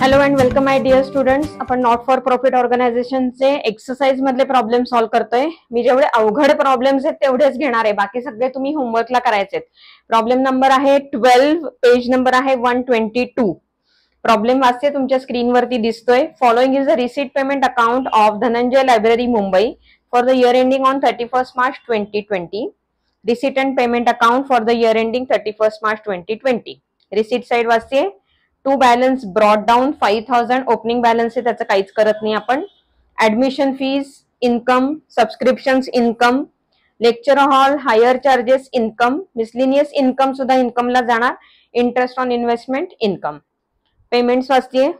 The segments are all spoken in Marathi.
Hello and welcome my dear students. आपण नॉट फॉर प्रॉफिट ऑर्गनायझेशनचे एक्सरसाइज मधले प्रॉब्लेम सॉल्व्ह करतोय. मी जेवढे अवघड प्रॉब्लेम्स आहेत तेवढेच घेणार आहे, बाकी सगळे तुम्ही होमवर्कला करायचे. प्रॉब्लेम नंबर आहे 12, पेज नंबर आहे 122. प्रॉब्लेम वाचते, तुमच्या स्क्रीनवरती दिसतोय. Following is a receipt payment account of Dhananjay library Mumbai for the year ending on 31st March 2020. Receipt and payment account for the year ending 31st March 2020. Receipt side वाचते. To balance brought down 5000. Opening balance आहे त्याचं काहीच करत नाही आपण. Admission fees income, subscriptions income, lecture hall hire charges income, miscellaneous income सुद्धा इन्कमला जाणार, interest on investment income. Payments वाचते.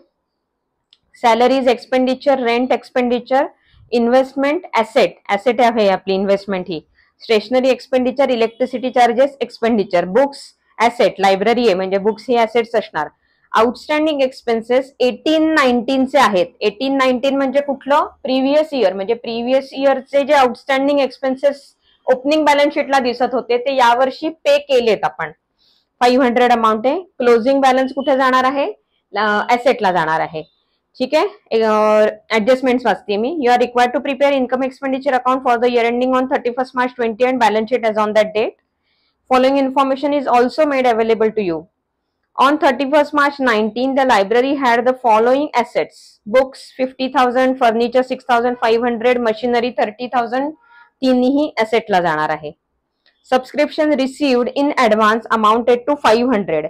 Salaries expenditure, rent expenditure, investment asset, asset आहे आपली इन्व्हेस्टमेंट ही, stationery expenditure, electricity charges expenditure, books asset, library आहे म्हणजे बुक्स ही ऍसेट्स असणार. आउटस्टँडिंग एक्सपेन्सेस 18-19 चे आहेत. 18-19 म्हणजे कुठलं? प्रिव्हियस इयर, म्हणजे प्रिव्हियस इयरचे जे आउटस्टँडिंग एक्सपेन्सेस ओपनिंग बॅलन्स शीटला दिसत होते ते यावर्षी पे केलेत आपण. 500 अमाऊंट आहे. क्लोजिंग बॅलन्स कुठे जाणार आहे? ऍसेटला जाणार आहे. ठीक आहे. ऍडजस्टमेंट्स वाचते मी. You are required to prepare income expenditure account for the year ending on 31st March 20 and balance sheet as on that date. Following information is also made available to you. On 31st March 19, the library had the following assets: books 50,000, furniture 6,500, machinery 30,000. तीनही asset ला जाणार आहे. Subscription received in advance amounted to 500.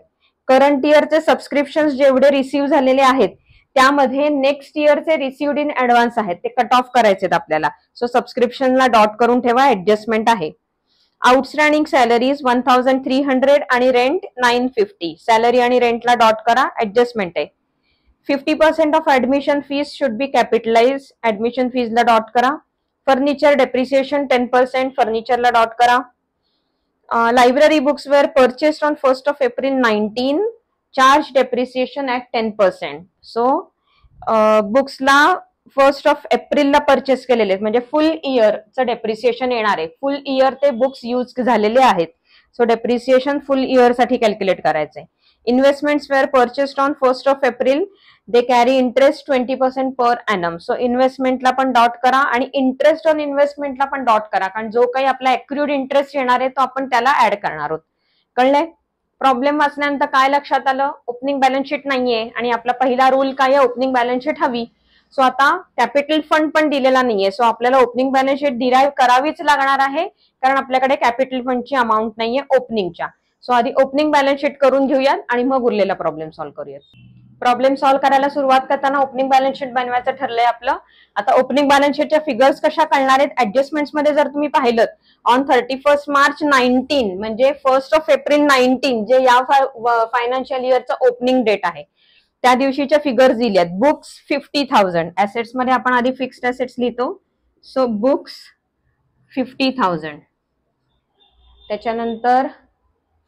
Current इयरचे सबस्क्रिप्शन जेवढे रिसीव्ह झालेले आहेत त्यामध्ये नेक्स्ट इयरचे रिसीव्ड इन ऍडव्हान्स आहेत ते कट ऑफ करायचे आपल्याला. सो सबस्क्रिप्शनला डॉट करून ठेवा, ऍडजस्टमेंट आहे. आउटस्टँडिंग सॅलरीज 1300 आणि रेंट 950. सॅलरी आणि रेंटला डॉट करा, ऍडजस्टमेंट आहे. 50% of admission fees should be capitalise, admission फीजला डॉट करा. फर्निचर डेप्रिसिएशन 10%, फर्निचरला डॉट करा. Library books were purchased on 1st of April 19, charge depreciation at 10%. So बुक्सला 1st of April ला परचेस केलेले आहेत म्हणजे फुल इयरचं डेप्रिसिएशन येणार आहे. फुल इयर ते बुक्स यूज झालेले आहेत. सो डेप्रिसिएशन फुल इयर साठी कॅल्क्युलेट करायचंय. Investments were purchased on 1st of April, they carry interest 20% per annum. So इन्व्हेस्टमेंटला पण डॉट करा आणि इंटरेस्ट ऑन इन्व्हेस्टमेंटला पण डॉट करा, कारण जो काही आपला अक्रूड इंटरेस्ट येणार आहे तो आपण त्याला ऍड करणार आहोत. कळलंय? प्रॉब्लेम वाचल्यानंतर काय लक्षात आलं? ओपनिंग बॅलन्स शीट नाहीये आणि आपला पहिला रूल काय आहे? ओपनिंग बॅलन्स शीट हवी. सो आता कॅपिटल फंड पण दिलेला नाहीये, सो आपल्याला ओपनिंग बॅलन्स शीट डिराईव्ह करावीच लागणार आहे कारण आपल्याकडे कॅपिटल फंडची अमाऊंट नाहीये ओपनिंगच्या. सो आधी ओपनिंग बॅलन्स शीट करून घेऊयात आणि मग उरलेला प्रॉब्लेम सॉल्व्ह करूयात. प्रॉब्लेम सॉल्व्ह करायला सुरुवात करताना ओपनिंग बॅलन्स शीट बनवायचं ठरलंय आपलं. आता ओपनिंग बॅलन्स शीटच्या फिगर्स कशा कळणार आहेत? ऍडजस्टमेंट्स मध्ये जर तुम्ही पाहिलं ऑन 31st March 19 म्हणजे 1st of April 19 जे या फायनान्शियल इयरचं ओपनिंग डेट आहे त्या दिवशीच्या फिगर्स दिल्यात. बुक्स 50,000. ऍसेट्स मध्ये आपण आधी फिक्स्ड ऍसेट्स लिहितो. So books 50,000. त्याच्यानंतर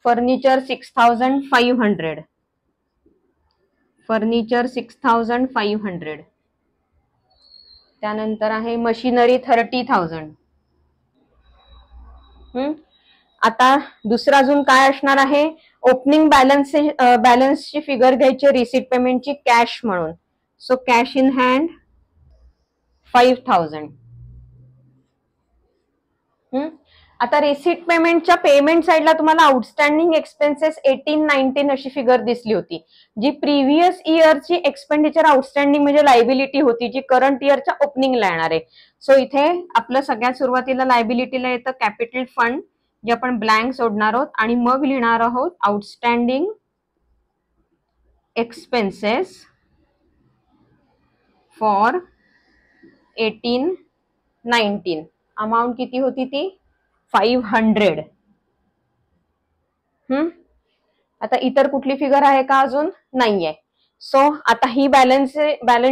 फर्निचर 6,500. फर्निचर 6,500. त्यानंतर आहे मशिनरी 30,000. आता दुसरा अजून काय असणार आहे? ओपनिंग बॅलन्सची फिगर घ्यायची रिसीट पेमेंटची कॅश म्हणून. So cash in hand 5,000. आता रिसीट पेमेंटच्या पेमेंट साइडला तुम्हाला आउटस्टँडिंग एक्सपेन्सेस 18-19 अशी फिगर दिसली होती, जी प्रिव्हियस इयरची एक्सपेंडिचर आउटस्टँडिंग म्हणजे लायबिलिटी होती जी करंट इयरच्या ओपनिंगला येणार आहे. सो इथे आपलं सगळ्यात सुरुवातीला लायबिलिटीला येतं कॅपिटल फंड जे आपण ब्लँक सोडणार आहोत आणि मग लिहिणार आहोत आउटस्टँडिंग एक्सपेन्सेस फॉर 18-19. अमाऊंट किती होती ती? 500. आता इतर कुठली फिगर आहे का? अजून नाहीये. सो आता ही बॅलन्स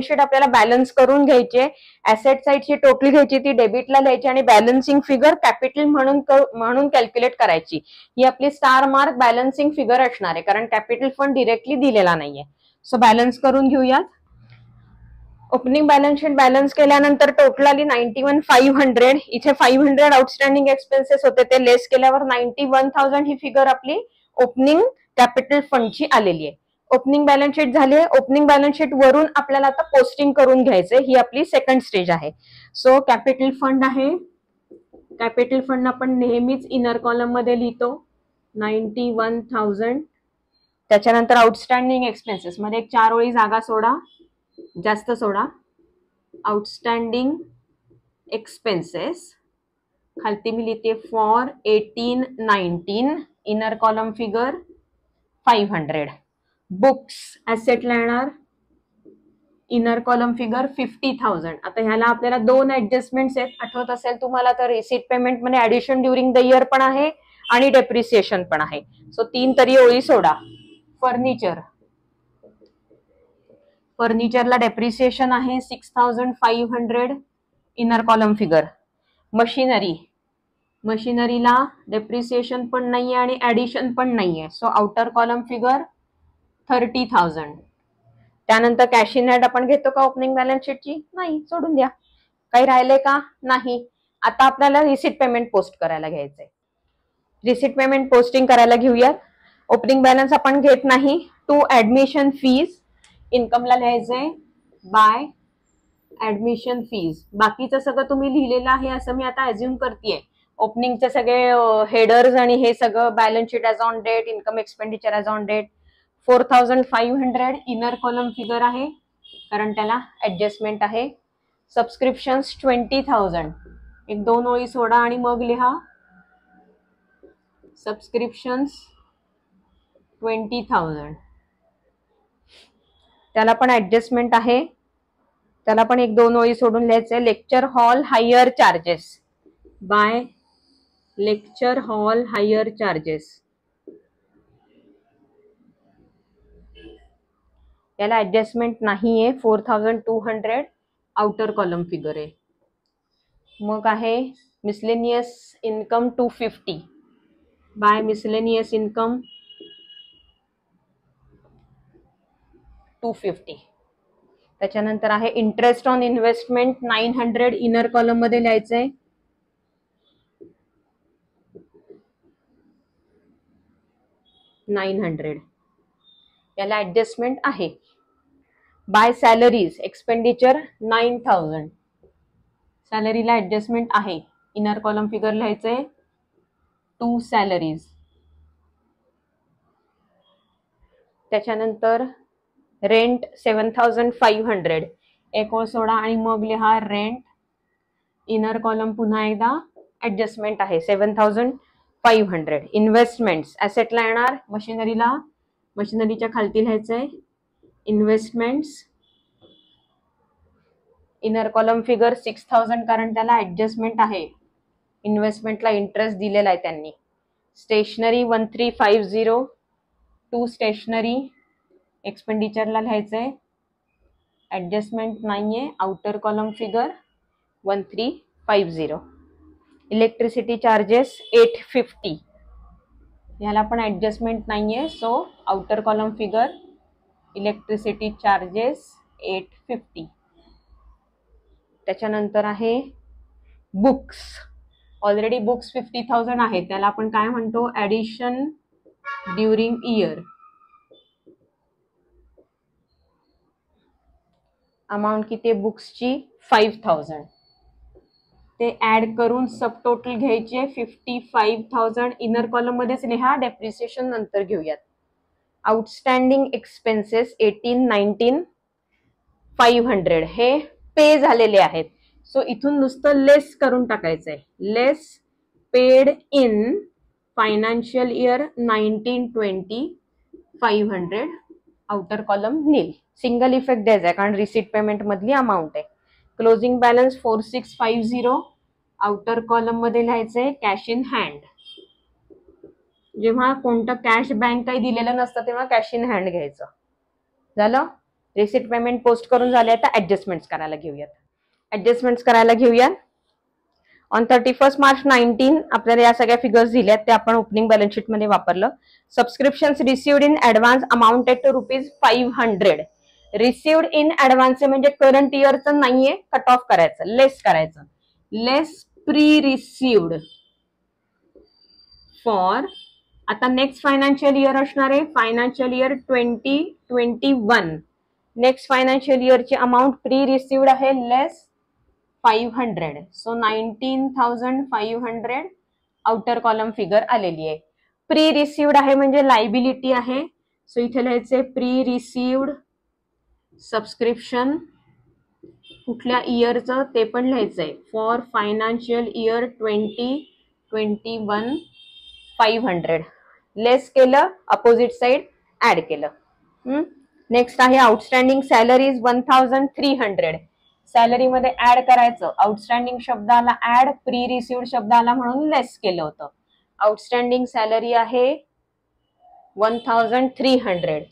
शीट आपल्याला बॅलन्स करून घ्यायची. ऍसेट साइडची टोटल घ्यायची, ती डेबिटला लिहायची आणि बॅलन्सिंग फिगर कॅपिटल म्हणून कॅल्क्युलेट करायची. ही आपली स्टार मार्क बॅलन्सिंग फिगर असणार आहे कारण कॅपिटल फंड डिरेक्टली दिलेला नाहीये. सो बॅलन्स करून घेऊयात. ओपनिंग बॅलन्स शीट बॅलन्स केल्यानंतर टोटल आली 91,500. इथे 500 आउटस्टँडिंग एक्सपेन्सेस होते ते लेस केल्यावर 91,000 ही फिगर आपली ओपनिंग कॅपिटल फंडची आलेली आहे. ओपनिंग बॅलन्स शीट झाली आहे. ओपनिंग बॅलन्स शीट वरून आपल्याला आता पोस्टिंग करून घ्यायचंय. ही आपली सेकंड स्टेज आहे. सो कॅपिटल फंड आहे. कॅपिटल फंड आपण नेहमीच इनर कॉलम मध्ये लिहितो 91,000. त्याच्यानंतर आउटस्टँडिंग एक्सपेन्सेस मध्ये एक 4 ओळी जागा सोडा, जास्त सोडा. आउटस्टँडिंग एक्सपेन्सेस खालती मी लिहिते for 18-19 inner column figure 500. Books ऍसेटला येणार इनर कॉलम फिगर 50,000. आता ह्याला आपल्याला 2 ऍडजस्टमेंट्स आहेत. आठवत असेल तुम्हाला तर रिसीट पेमेंट मध्ये ऍडिशन ड्युरिंग द इयर पण आहे आणि डेप्रिसिएशन पण आहे. सो 3 तरी ओळी सोडा. फर्निचर, फर्निचरला डेप्रिसिएशन आहे 6,500 इनर कॉलम फिगर. मशिनरी, मशिनरीला डेप्रिसिएशन पण नाहीये आणि ऍडिशन पण नाहीये. So outer column figure 30,000. त्यानंतर कॅश इन हँड आपण घेतो का ओपनिंग बॅलन्स शीटची? नाही, सोडून द्या. काही राहिले का? नाही. आता आपल्याला रिसीट पेमेंट पोस्ट करायला घ्यायचंय. रिसीट पेमेंट पोस्टिंग करायला घेऊयात. ओपनिंग बॅलन्स आपण घेत नाही. टू ऍडमिशन फीज इन्कमला लिहायचंय बाय ऍडमिशन फीज. बाकीचं सगळं तुम्ही लिहिलेलं आहे असं मी आता अज्युम करतेय. ओपनिंगचे सगळे हेडर्स आणि हे सगळं balance sheet as on date, income expenditure as on date. 4,500 inner column figure आहे कारण त्याला ऍडजस्टमेंट आहे. सबस्क्रिप्शन्स 20,000. एक 2 ओळी सोडा आणि मग लिहा सबस्क्रिप्शन्स 20,000. त्याला पण ऍडजस्टमेंट आहे. त्याला पण एक 2 ओळी सोडून लिहायचंय. Lecture hall hire charges by lecture hall hire charges. याला ऍडजस्टमेंट नाहीये. 4,200 आउटर कॉलम फिगर आहे. मग आहे miscellaneous income 250 by miscellaneous income 250. त्याच्यानंतर आहे interest on investment 900 inner column मध्ये लिहायचंय. याला ऍडजस्टमेंट आहे. By salaries expenditure 9,000. सॅलरीला ऍडजस्टमेंट आहे. इनर कॉलम फिगर लिहायचंय 2 सॅलरीज. त्याच्यानंतर रेंट 7,500. एक ओळ सोडा आणि मग लिहा रेंट. इनर कॉलम पुन्हा एकदा ऍडजस्टमेंट आहे 7,500. इन्व्हेस्टमेंट्स ऍसेटला येणार. मशिनरीला, मशिनरीच्या खालती लिहायचंय इन्व्हेस्टमेंट्स. इनर कॉलम फिगर 6,000 कारण त्याला ऍडजस्टमेंट आहे. इन्व्हेस्टमेंटला इंटरेस्ट दिलेला आहे त्यांनी. स्टेशनरी 1,350. 2 स्टेशनरी एक्सपेंडिचरला लिहायचंय ऍडजस्टमेंट नाहीये. Outer column figure 1,350. Electricity charges 850. याला पण ऍडजस्टमेंट नाहीये. So outer column figure electricity charges 850. त्याच्यानंतर आहे बुक्स. ऑलरेडी बुक्स 50,000 आहे. त्याला आपण काय म्हणतो? Addition during year. अमाऊंट किती आहे बुक्सची? 5,000. ते ऍड करून सब टोटल घ्यायचे 55,000. इनर कॉलम मध्येच लिहा. डेप्रिसिएशन नंतर घेऊयात. आउटस्टँडिंग एक्सपेन्सेस 18-19 500 हे पे झालेले आहेत. सो इथून नुसतं लेस करून टाकायचंय. Less paid in financial year 19-20 500. Outer column nil. Single effect द्यायचा कारण रिसीट पेमेंट मधली अमाऊंट आहे. Closing balance 4,650. आउटर कॉलम मध्ये लिहायचंय कॅश इन हँड. जेव्हा कोणतं कॅश बँक काही दिलेलं नसतं तेव्हा कॅश इन हँड घ्यायचं. झालं. रिसीट पेमेंट पोस्ट करून झाले. आता ऍडजस्टमेंट्स करायला घेऊयात. ऍडजस्टमेंट्स करायला घेऊयात. ऑन 31 मार्च 19 आपल्याला या सगळ्या फिगर्स दिल्यात ते आपण ओपनिंग बॅलन्स शीट मध्ये वापरलं. Subscriptions received in advance amounted to ₹500. Received in advance म्हणजे करंट इयरचं नाहीये. कट ऑफ करायचं, लेस करायचं. लेस प्री रिसिव्ड फॉर आता नेक्स्ट फायनान्शियल इयर असणार आहे फायनान्शियल इयर 20 21. नेक्स्ट फायनान्शियल इयरची अमाऊंट प्री रिसिव्ड आहे less 500. So 19,500 outer column figure आलेली आहे. प्री रिसिव्ड आहे म्हणजे लायबिलिटी आहे. सो इथे लिहायचे प्री रिसिव्ड सबस्क्रिप्शन, कुठल्या इयरचं ते पण लिहायचंय, फॉर फायनान्शियल इयर 2021 500. लेस केलं, अपोजिट साइड ऍड केलं. नेक्स्ट आहे आउटस्टँडिंग सॅलरीज 1300. सॅलरी मध्ये ऍड करायचं, आउटस्टँडिंग शब्दाला ऍड, प्री रिसिव्ड शब्दाला म्हणून लेस केलं होतं. आउटस्टँडिंग सॅलरी आहे 1300.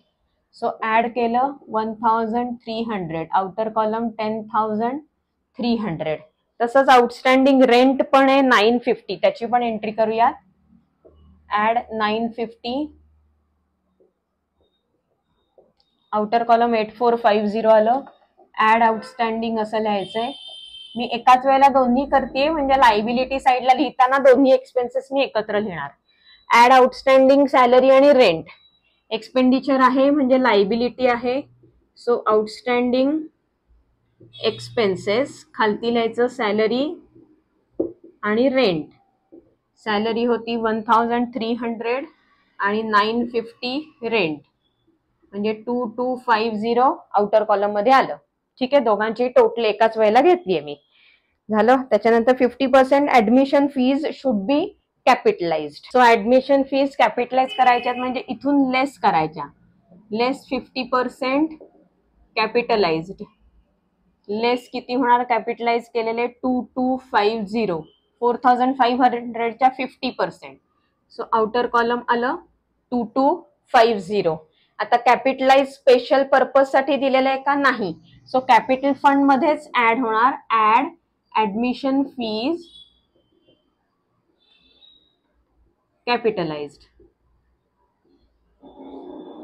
सो ऍड केलं 1300, आउटर कॉलम 10,300. तसंच आउटस्टँडिंग रेंट पण आहे 950, त्याची पण एंट्री करूयात. ऍड 950, आउटर कॉलम 8450 आलं. ऍड आउटस्टँडिंग असं लिहायचंय. मी एकाच वेळेला दोन्ही करते म्हणजे लायबिलिटी साइडला लिहिताना दोन्ही एक्सपेन्सेस मी एकत्र लिहिणार. ऍड आउटस्टँडिंग सॅलरी आणि रेंट. एक्सपेंडिचर आहे म्हणजे लायबिलिटी आहे. सो आउटस्टँडिंग एक्सपेन्सेस, खालती लिहायचं सॅलरी आणि रेंट. सॅलरी होती 1300 आणि 950 रेंट, म्हणजे 2250 आउटर कॉलम मध्ये आलं. ठीक आहे, दोघांची टोटल एकाच वेळेला घेतलीये मी. झालं. त्याच्यानंतर 50% admission fees should be capitalized. So admission fees capitalise करायच्यात म्हणजे इथून लेस करायच्या. लेस 50% कॅपिटलाइज्ड. लेस किती होणार कॅपिटलाइज केलेले? 2250. 4500च्या 50%. सो आउटर कॉलम आलं 2250. आता कॅपिटलाइज स्पेशल पर्पज साठी दिलेलं आहे का? नाही. सो कॅपिटल फंड मध्येच ऍड होणार. Add admission fees capitalized.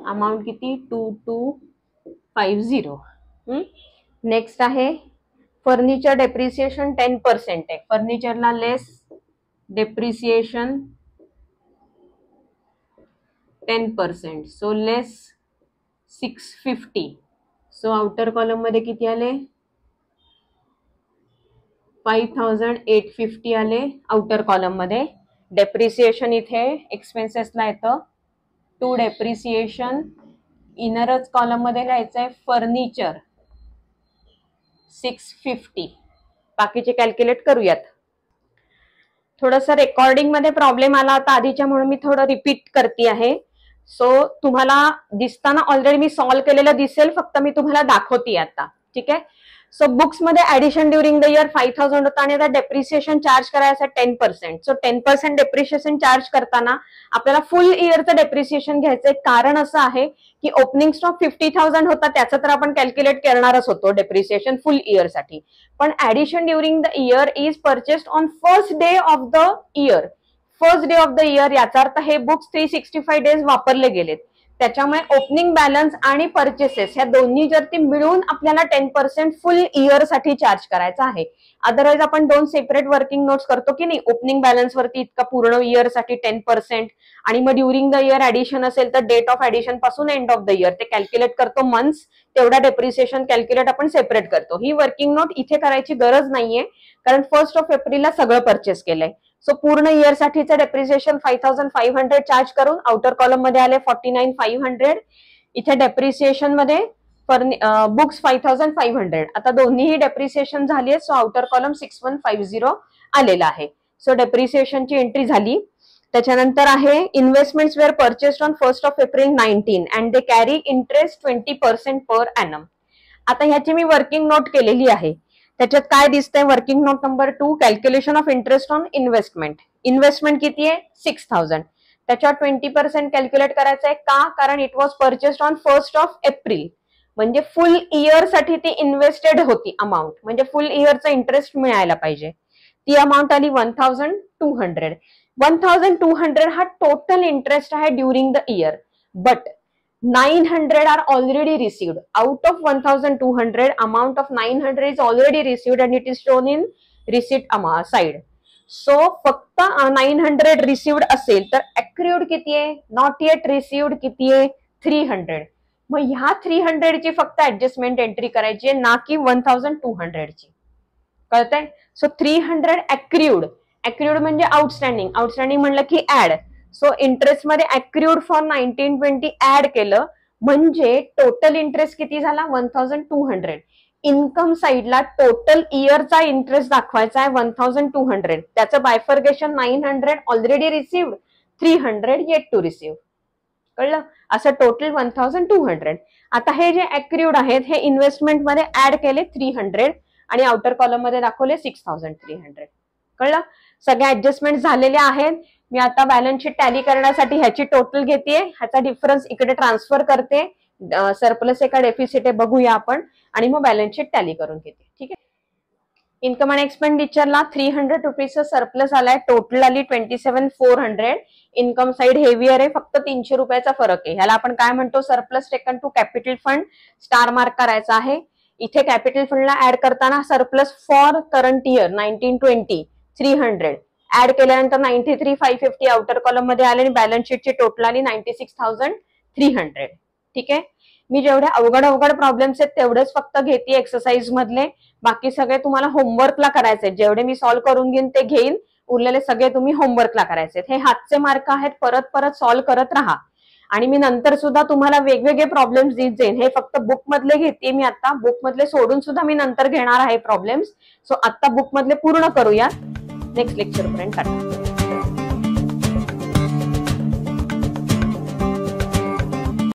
Amount किती? 2250. नेक्स्ट आहे फर्निचर डेप्रिसिएशन 10% आहे. फर्निचरला less depreciation 10%. So less 650. So outer column मध्ये किती आले? 5850 आले आउटर कॉलम मध्ये. डेप्रिसिएशन इथे एक्सपेन्सेसला येतं. टू डेप्रिसिएशन इनरच कॉलम मध्ये लिहायचंय फर्निचर 650. बाकीचे कॅल्क्युलेट करूयात. थोडंसं रेकॉर्डिंग मध्ये प्रॉब्लेम आला होता आधीच्या, म्हणून मी थोडं रिपीट करते आहे. सो तुम्हाला दिसताना ऑलरेडी मी सॉल्व्ह केलेलं दिसेल, फक्त मी तुम्हाला दाखवते आता. ठीक आहे. सो बुक्स मध्ये ऍडिशन ड्युरिंग द इयर 5000 होता आणि आता डेप्रिसिएशन चार्ज करायचं 10%. सो 10% डेप्रिसिएशन चार्ज करताना आपल्याला फुल इयरचं डेप्रिसिएशन घ्यायचंय. कारण असं आहे की ओपनिंग स्टॉक 50,000 होता, त्याचं तर आपण कॅल्क्युलेट करणारच होतो डेप्रिसिएशन फुल इयर साठी. पण addition during the year is purchased on first day of the year. First day of the year याचा अर्थ हे बुक्स 365 डेज वापरले गेलेत. त्याच्यामुळे ओपनिंग बॅलन्स आणि परचेसेस ह्या दोन्ही जर ती मिळून आपल्याला 10% फुल इयर साठी चार्ज करायचा आहे. अदरवाईज आपण दोन सेपरेट वर्किंग नोट्स करतो की नाही, ओपनिंग बॅलन्स वरती इतका पूर्ण इयर साठी 10% आणि मग ड्युरिंग द इयर ऍडिशन असेल तर डेट ऑफ ऍडिशन पासून एंड ऑफ द इयर ते कॅल्क्युलेट करतो मंथ्स, तेवढा डेप्रिसिएशन कॅल्क्युलेट आपण सेपरेट करतो. ही वर्किंग नोट इथे करायची गरज नाहीये, कारण 1 एप्रिलला सगळं परचेस केलंय. सो पूर्ण इयर साठीचं डेप्रिसिएशन 5500 चार्ज करून आउटर कॉलम मध्ये आले 49,500. इथे डेप्रिसिएशन मध्ये बुक्स 5500. आता दोन्हीही डेप्रिसिएशन झाली आहे. सो आउटर कॉलम 6150 आलेला आहे. सो डेप्रिसिएशनची एंट्री झाली. त्याच्यानंतर आहे investments were purchased on 1 April 19 and they carry interest 20% per annum. आता ह्याची मी वर्किंग नोट केलेली आहे. त्याच्यात काय दिसतंय? Working note number 2, calculation of interest on investment. Investment किती आहे? 6000. त्याच्यावर 20% कॅल्क्युलेट करायचं आहे. का? कारण it was purchased on 1 April, म्हणजे फुल इयर साठी ती इन्व्हेस्टेड होती अमाऊंट, म्हणजे फुल इयरचा इंटरेस्ट मिळायला पाहिजे. ती अमाऊंट आली 1200. 1200 हा टोटल इंटरेस्ट आहे during the year, but 900 are already received. Out of 1200, amount of 900 is already received and it is shown in receipt side. So फक्त 900 received असेल तर accrued किती आहे? Not yet received किती आहे? 300. मग ह्या 300 ची फक्त ऍडजस्टमेंट एंट्री करायची आहे, ना की 1200 ची. कळतंय? सो 300 अक्र्यूड, अक्र्यूड म्हणजे आउटस्टँडिंग, आउटस्टँडिंग म्हणलं की ऍड. सो इंटरेस्ट मध्ये अक्र्यूड फॉर 1920 ऍड केलं म्हणजे टोटल इंटरेस्ट किती झाला? 1200. इन्कम साइडला टोटल इयरचा इंटरेस्ट दाखवायचा आहे 1200. त्याचं bifurcation 900 already received, 300 yet to receive. कळलं? असं टोटल 1200. आता हे जे अक्र्यूड आहेत हे इन्व्हेस्टमेंट मध्ये ऍड केले 300 आणि आउटर कॉलम मध्ये दाखवले 6300. कळलं? सगळे ऍडजस्टमेंट झालेले आहेत. मी आता बॅलन्स शीट टॅली करण्यासाठी ह्याची टोटल घेते, ह्याचा डिफरन्स इकडे ट्रान्सफर करते. सरप्लस एका डेफिसिट आहे बघूया आपण, आणि मग बॅलन्स शीट टॅली करून घेते. ठीक आहे. इन्कम अँड एक्सपेंडिचरला 300 रुपीजचं सरप्लस आलाय, टोटल आली 27,400. इन्कम साइड हेवियर आहे, फक्त 300 रुपयाचा फरक आहे. ह्याला आपण काय म्हणतो? Surplus taken to capital fund. Star mark करायचा आहे. इथे कॅपिटल फंडला ऍड करताना surplus for current year 1920 300 add केल्यानंतर 93,550 आउटर कॉलम मध्ये आले आणि बॅलन्स शीटची टोटल आली 96,300. ठीक आहे. मी जेवढे अवघड प्रॉब्लेम्स आहेत तेवढेच फक्त घेते एक्सरसाइज मधले. बाकी सगळे तुम्हाला होमवर्कला करायचे. जेवढे मी सॉल्व्ह करून घेईन ते घेईन, उरलेले सगळे तुम्ही होमवर्कला करायचे. हे हातचे मार्क आहेत, परत सॉल्व्ह करत राहा. आणि मी नंतर सुद्धा तुम्हाला वेगवेगळे प्रॉब्लेम्स देत जाईन. हे फक्त बुक मधले घेते मी आता, बुक मधले सोडून सुद्धा मी नंतर घेणार आहे प्रॉब्लेम्स. सो आता बुक मधले पूर्ण करूया. नेक्स्ट लेक्चर पर्यंत टाटा.